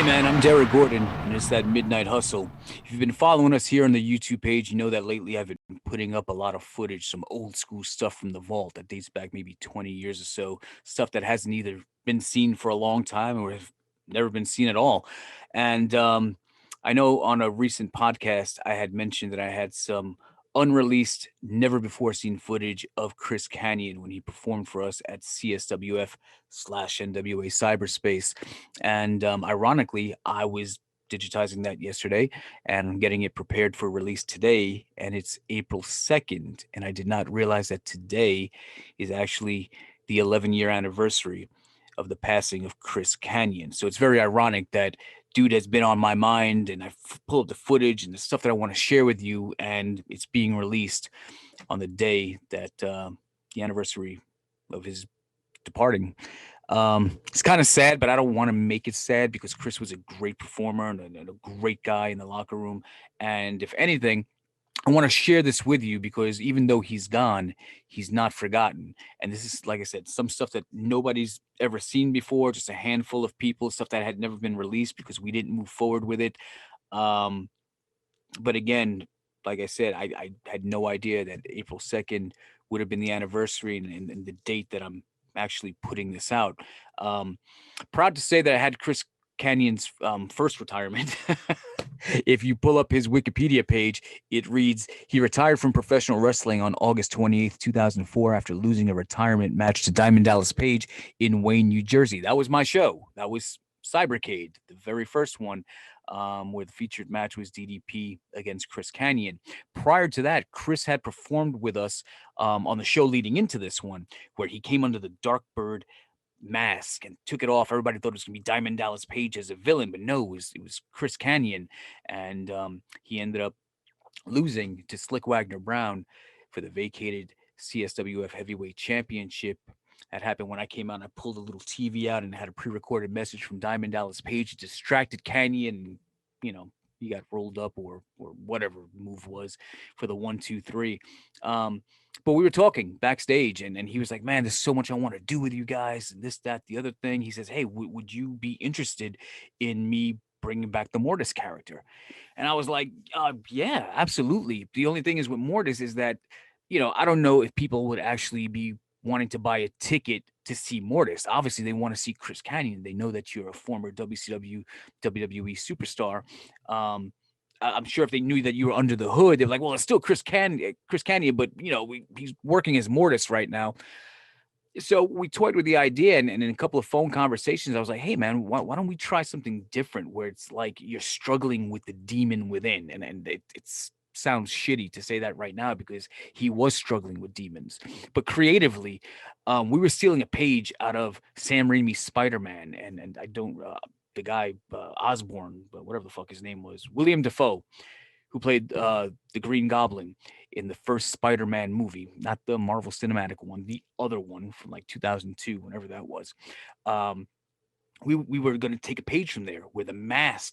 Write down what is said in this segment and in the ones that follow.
man, I'm Derek Gordon, and it's that Midnight Hustle. If you've been following us here on the YouTube page, you know that lately I've been putting up a lot of footage, some old school stuff from the vault that dates back maybe 20 years or so, stuff that hasn't either been seen for a long time or have never been seen at all. And I know on a recent podcast, I had mentioned that I had some unreleased, never before seen footage of Chris Kanyon when he performed for us at CSWF / NWA Cyberspace. And ironically, I was digitizing that yesterday and I'm getting it prepared for release today. And it's April 2nd. And I did not realize that today is actually the 11-year anniversary of the passing of Chris Kanyon. So it's very ironic that dude has been on my mind and I've pulled up the footage and the stuff that I want to share with you. And it's being released on the day that the anniversary of his departing. It's kind of sad, but I don't want to make it sad because Chris was a great performer and a great guy in the locker room. And if anything, I want to share this with you because even though he's gone, he's not forgotten. And this is, like I said, some stuff that nobody's ever seen before, just a handful of people, stuff that had never been released because we didn't move forward with it. Um, but again, like I said, I had no idea that April 2nd would have been the anniversary and the date that I'm actually putting this out. Um, Proud to say that I had Chris Canyon's first retirement. If you pull up his Wikipedia page, it reads he retired from professional wrestling on August 28th, 2004, after losing a retirement match to Diamond Dallas Page in Wayne, New Jersey. That was my show. That was Cybercade, the very first one, where the featured match was DDP against Chris Kanyon. Prior to that, Chris had performed with us on the show leading into this one, where he came under the Dark Bird mask and took it off. Everybody thought it was going to be Diamond Dallas Page as a villain, but no, it was Chris Kanyon, and he ended up losing to Slick Wagner Brown for the vacated CSWF Heavyweight Championship. That happened when I came out and I pulled a little TV out and had a pre-recorded message from Diamond Dallas Page. It distracted Kanyon, and you know he got rolled up or whatever the move was for the 1, 2, 3. But we were talking backstage, and he was like, "Man, there's so much I want to do with you guys, and this, that, the other thing." He says, "Hey, would you be interested in me bringing back the Mortis character?" And I was like, "Yeah, absolutely." The only thing is with Mortis is that, I don't know if people would actually be wanting to buy a ticket to see Mortis. Obviously, they want to see Chris Kanyon. They know that you're a former WCW, WWE superstar. Um, I'm sure if they knew that you were under the hood, they're like, "Well, it's still Chris Kanyon, but he's working as Mortis right now." So we toyed with the idea, and in a couple of phone conversations, I was like, "Hey, man, why don't we try something different where it's like you're struggling with the demon within?" And it's sounds shitty to say that right now because he was struggling with demons, but creatively, we were stealing a page out of Sam Raimi's Spider-Man, and I don't the guy Osborne, but whatever the fuck his name was, William Defoe, who played the Green Goblin in the first Spider-Man movie, not the Marvel Cinematic one, the other one from like 2002, whenever that was. Um, we were going to take a page from there where the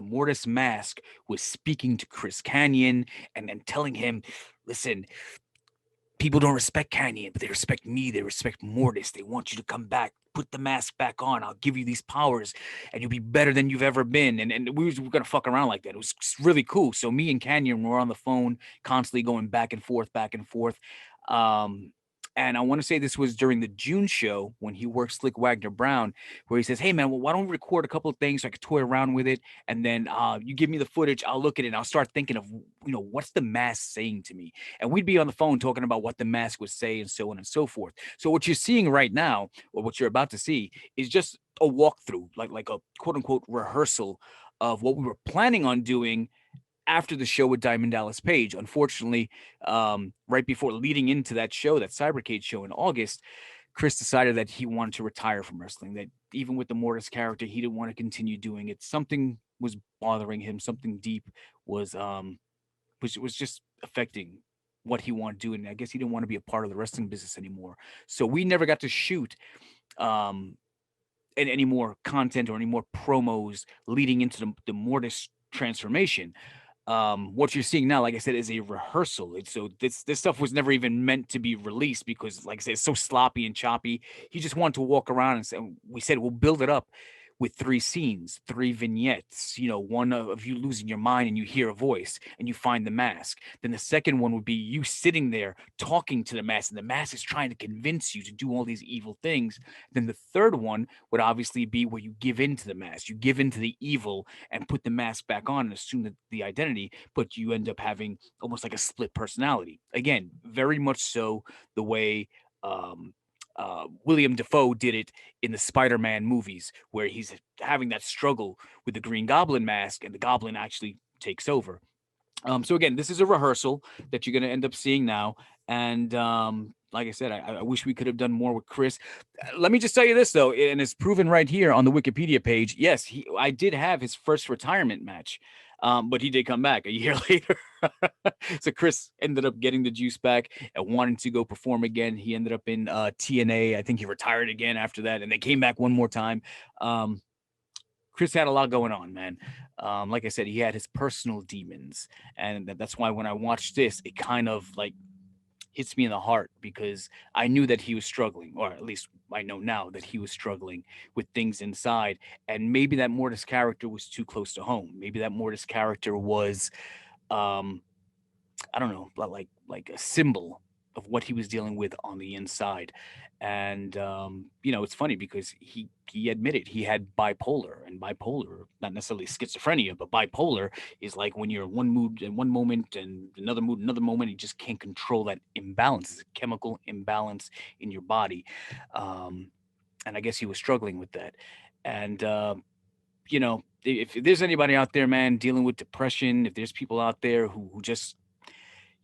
Mortis mask, was speaking to Chris Kanyon and telling him, "Listen, people don't respect Kanyon, but they respect me. They respect Mortis. They want you to come back. Put the mask back on. I'll give you these powers, and you'll be better than you've ever been." And we were gonna fuck around like that. It was really cool. So me and Kanyon were on the phone, constantly going back and forth, back and forth. Um, and I want to say this was during the June show when he worked Slick Wagner Brown, where he says, "Hey man, well, why don't we record a couple of things so I could toy around with it, and then you give me the footage. I'll look at it. And I'll start thinking of what's the mask saying to me." And we'd be on the phone talking about what the mask would say and so on and so forth. So what you're seeing right now, or what you're about to see, is just a walkthrough, like a quote unquote rehearsal of what we were planning on doing after the show with Diamond Dallas Page. Unfortunately, right before leading into that show, that Cybercade show in August, Chris decided that he wanted to retire from wrestling. That even with the Mortis character, he didn't want to continue doing it. Something was bothering him. Something deep was was just affecting what he wanted to do. And I guess he didn't want to be a part of the wrestling business anymore. So we never got to shoot um, any more content or any more promos leading into the Mortis transformation. What you're seeing now, like I said, is a rehearsal. So this stuff was never even meant to be released because, like I said, it's so sloppy and choppy. He just wanted to walk around and say, we said we'll build it up with 3 scenes, 3 vignettes. One of you losing your mind and you hear a voice and you find the mask. Then the second one would be you sitting there talking to the mask, and the mask is trying to convince you to do all these evil things. Then the third one would obviously be where you give in to the mask, you give in to the evil and put the mask back on and assume the identity, but you end up having almost like a split personality. Again, very much so the way um, William Defoe did it in the Spider-Man movies, where he's having that struggle with the Green Goblin mask, and the Goblin actually takes over. So again, this is a rehearsal that you're going to end up seeing now, and like I said, I wish we could have done more with Chris. Let me just tell you this though, and it's proven right here on the Wikipedia page. Yes, I did have his first retirement match, but he did come back a year later. So Chris ended up getting the juice back and wanting to go perform again. He ended up in TNA. I think he retired again after that, and they came back one more time. Chris had a lot going on, man. Like I said, he had his personal demons, and that's why when I watched this, it kind of like hits me in the heart, because I knew that he was struggling, or at least I know now that he was struggling with things inside. And maybe that Mortis character was too close to home. Maybe that Mortis character was, um, I don't know, like a symbol of what he was dealing with on the inside. And it's funny because he admitted he had bipolar, and bipolar, not necessarily schizophrenia, but bipolar is like when you're in one mood in one moment and another moment, you just can't control that imbalance. It's a chemical imbalance in your body. And I guess he was struggling with that. And if there's anybody out there, man, dealing with depression, if there's people out there who just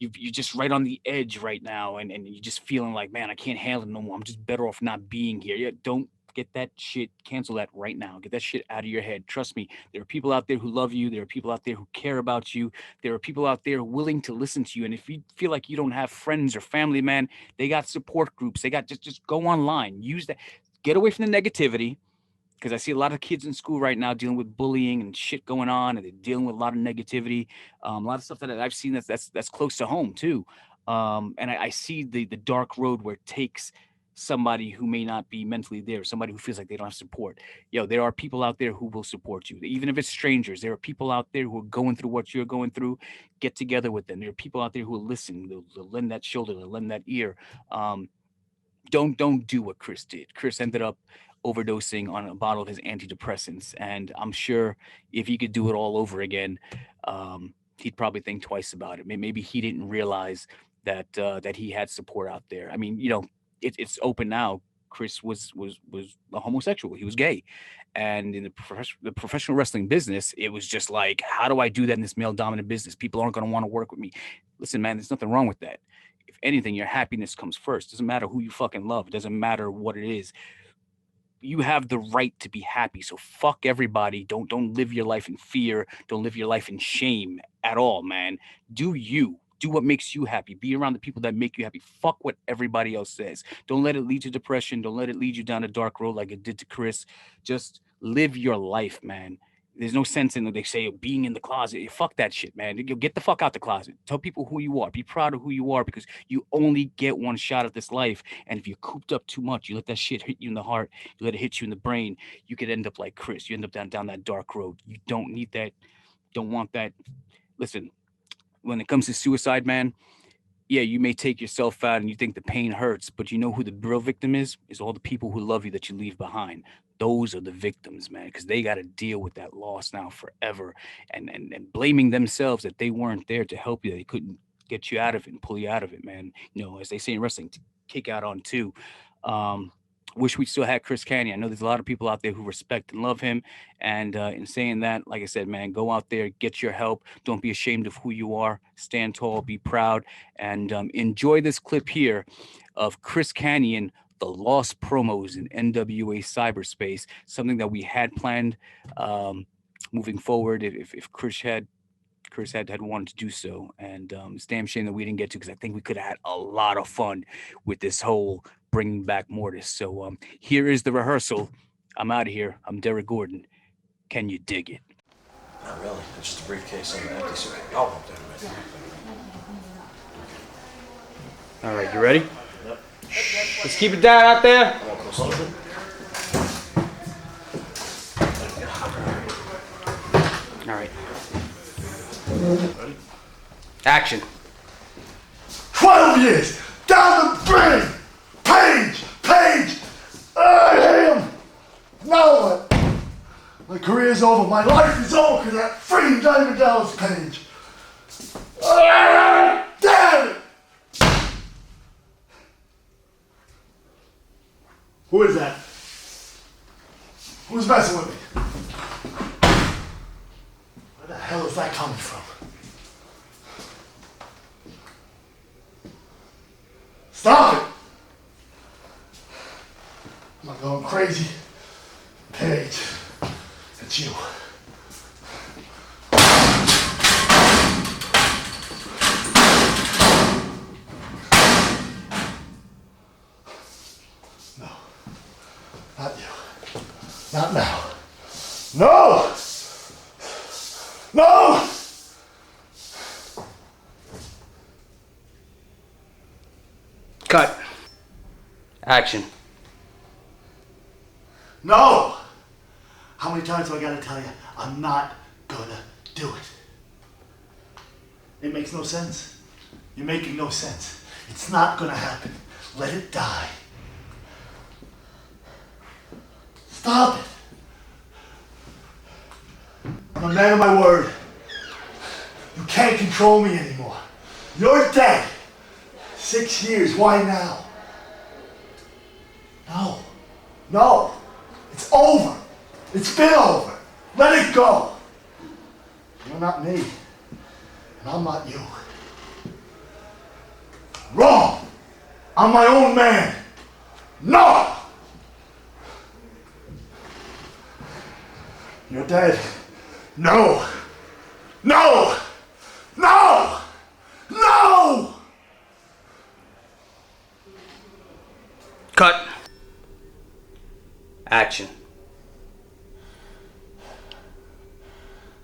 you're just right on the edge right now, and you're just feeling like, man, I can't handle it no more. I'm just better off not being here. Yeah, don't get that shit. Cancel that right now. Get that shit out of your head. Trust me, there are people out there who love you. There are people out there who care about you. There are people out there willing to listen to you. And if you feel like you don't have friends or family, man, they got support groups. They got just go online. Use that. Get away from the negativity, because I see a lot of kids in school right now dealing with bullying and shit going on, and they're dealing with a lot of negativity, a lot of stuff that I've seen that's close to home too. And I see the dark road where it takes somebody who may not be mentally there, somebody who feels like they don't have support. There are people out there who will support you, even if it's strangers. There are people out there who are going through what you're going through. Get together with them. There are people out there who will listen. They'll lend that shoulder. They'll lend that ear. Don't do what Chris did. Chris ended up overdosing on a bottle of his antidepressants, and I'm sure if he could do it all over again, he'd probably think twice about it. Maybe he didn't realize that he had support out there. I mean, it's open now. Chris was a homosexual. He was gay, and in the professional wrestling business, it was just like, how do I do that in this male dominant business? People aren't going to want to work with me. Listen, man, there's nothing wrong with that. If anything, your happiness comes first. Doesn't matter who you fucking love. It doesn't matter what it is. You have the right to be happy. So fuck everybody. Don't live your life in fear. Don't live your life in shame at all, man. Do you. Do what makes you happy. Be around the people that make you happy. Fuck what everybody else says. Don't let it lead to depression. Don't let it lead you down a dark road like it did to Chris. Just live your life, man. There's no sense in what they say being in the closet. Fuck that shit, man. You get the fuck out the closet. Tell people who you are. Be proud of who you are, because you only get one shot at this life. And if you're cooped up too much, you let that shit hit you in the heart. You let it hit you in the brain. You could end up like Chris. You end up down that dark road. You don't need that. Don't want that. Listen, when it comes to suicide, man, yeah, you may take yourself out and you think the pain hurts, but you know who the real victim is? Is all the people who love you that you leave behind. Those are the victims, man, because they got to deal with that loss now forever, and blaming themselves that they weren't there to help you, they couldn't get you out of it and pull you out of it, man. As they say in wrestling, kick out on two. Wish we still had Chris Kanyon. I know there's a lot of people out there who respect and love him. And in saying that, like I said, man, go out there, get your help. Don't be ashamed of who you are. Stand tall, be proud, and enjoy this clip here of Chris Kanyon, the lost promos in NWA Cyberspace, something that we had planned moving forward if Chris had wanted to do so. And it's damn shame that we didn't get to, because I think we could have had a lot of fun with this whole bringing back Mortis. So here is the rehearsal. I'm out of here. I'm Derek Gordon. Can you dig it? Not really. It's just a briefcase and an empty suit. Oh, all right, you ready? Yep. Let's keep it down out there. Ready? Action. 12 years, down the drain. Page. I hate him. Now what? My career's over. My life is over because that freaking Diamond Dallas Page. Damn it! Who is that? Who's messing with me? Where the hell is that coming from? Stop it! I'm not going crazy. Paige, it's you. No. Not you. Not now. No! No! Cut. Action. No! How many times do I gotta tell you? I'm not gonna do it. It makes no sense. You're making no sense. It's not gonna happen. Let it die. Stop it. I'm a man of my word. You can't control me anymore. You're dead. 6 years, why now? No. It's over. It's been over. Let it go. You're not me, and I'm not you. Wrong. I'm my own man. No! You're dead. No! No! No! No! Cut. Action.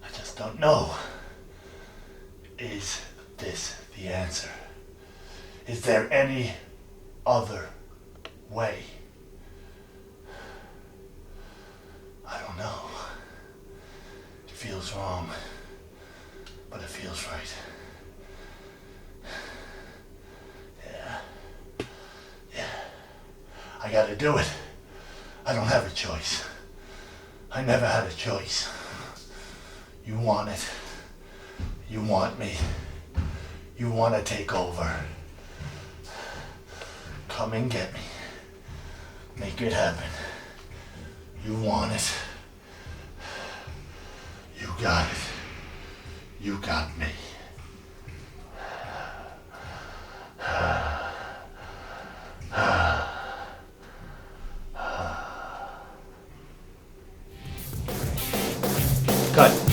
I just don't know. Is this the answer? Is there any other way? I don't know. It feels wrong, but it feels right. Yeah. I gotta do it. I don't have a choice. I never had a choice. You want it. You want me. You want to take over. Come and get me. Make it happen. You want it. You got it. You got me. Cut.